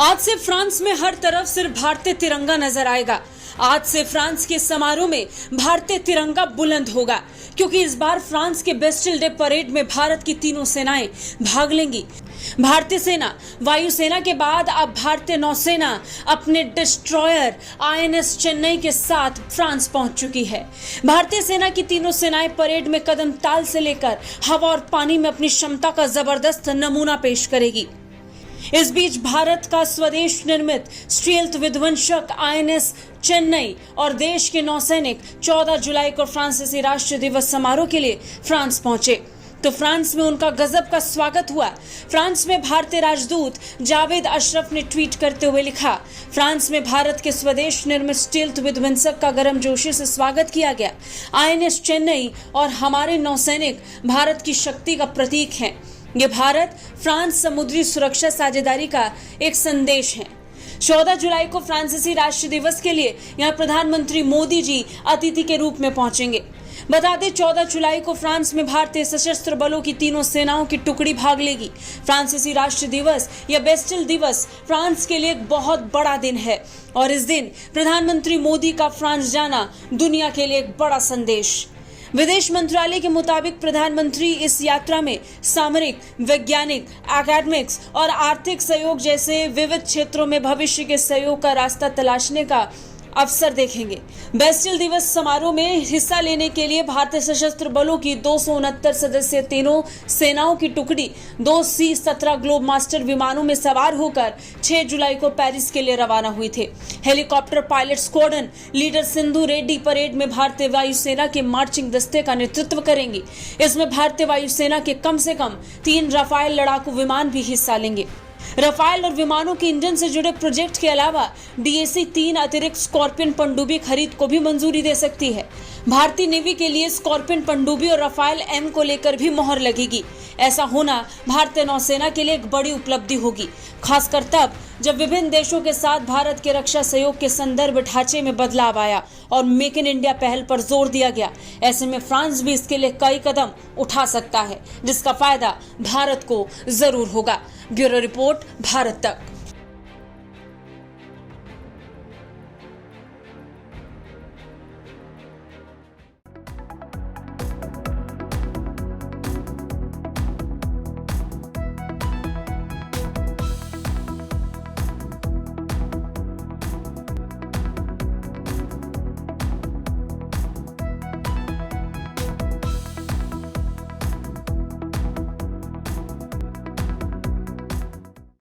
आज से फ्रांस में हर तरफ सिर्फ भारतीय तिरंगा नजर आएगा। आज से फ्रांस के समारोह में भारतीय तिरंगा बुलंद होगा, क्योंकि इस बार फ्रांस के बेस्टिल डे परेड में भारत की तीनों सेनाएं भाग लेंगी। भारतीय सेना, वायुसेना के बाद अब भारतीय नौसेना अपने डिस्ट्रॉयर आईएनएस चेन्नई के साथ फ्रांस पहुंच चुकी है। भारतीय सेना की तीनों सेनाएं परेड में कदम ताल से लेकर हवा और पानी में अपनी क्षमता का जबरदस्त नमूना पेश करेगी। इस बीच भारत का स्वदेश निर्मित स्टील्थ विध्वंसक आईएनएस चेन्नई और देश के नौसैनिक 14 जुलाई को फ्रांसीसी राष्ट्रीय दिवस समारोह के लिए फ्रांस पहुंचे, तो फ्रांस में उनका गजब का स्वागत हुआ। फ्रांस में भारतीय राजदूत जावेद अशरफ ने ट्वीट करते हुए लिखा, फ्रांस में भारत के स्वदेश निर्मित स्टील्थ विध्वंसक का गर्मजोशी से स्वागत किया गया। आईएनएस चेन्नई और हमारे नौसैनिक भारत की शक्ति का प्रतीक हैं। ये भारत फ्रांस समुद्री सुरक्षा साझेदारी का एक संदेश है। 14 जुलाई को फ्रांसीसी राष्ट्रीय दिवस के लिए यहाँ प्रधानमंत्री मोदी जी अतिथि के रूप में पहुंचेंगे। बता दें, 14 जुलाई को फ्रांस में भारतीय सशस्त्र बलों की तीनों सेनाओं की टुकड़ी भाग लेगी। फ्रांसीसी राष्ट्रीय दिवस या बेस्टिल दिवस फ्रांस के लिए एक बहुत बड़ा दिन है और इस दिन प्रधानमंत्री मोदी का फ्रांस जाना दुनिया के लिए एक बड़ा संदेश। विदेश मंत्रालय के मुताबिक प्रधानमंत्री इस यात्रा में सामरिक, वैज्ञानिक, एकेडमिक्स और आर्थिक सहयोग जैसे विविध क्षेत्रों में भविष्य के सहयोग का रास्ता तलाशने का अवसर देखेंगे। बेस्टिल दिवस समारोह में हिस्सा लेने के लिए भारतीय सशस्त्र बलों की 269 सदस्यीय तीनों सेनाओं की टुकड़ी 2 C-17 ग्लोब मास्टर विमानों में सवार होकर 6 जुलाई को पेरिस के लिए रवाना हुई थे। Helicopter pilot squadron leader Sindhu Reddy parade में भारतीय वायुसेना के मार्चिंग दस्ते का नेतृत्व करेंगी। इसमें भारतीय वायुसेना के कम से कम 3 राफेल लड़ाकू विमान भी हिस्सा लेंगे। राफेल और विमानों के इंजन से जुड़े प्रोजेक्ट के अलावा डीएसी 3 अतिरिक्त स्कॉर्पियन पनडुब्बी खरीद को भी मंजूरी दे सकती है। भारतीय नेवी के लिए स्कॉर्पियन पनडुब्बी और राफेल एम को लेकर भी मोहर लगेगी। ऐसा होना भारतीय नौसेना के लिए एक बड़ी उपलब्धि होगी, खासकर तब जब विभिन्न देशों के साथ भारत के रक्षा सहयोग के संदर्भ ढांचे में बदलाव आया और मेक इन इंडिया पहल पर जोर दिया गया। ऐसे में फ्रांस भी इसके लिए कई कदम उठा सकता है, जिसका फायदा भारत को जरूर होगा। ब्यूरो रिपोर्ट, भारत तक।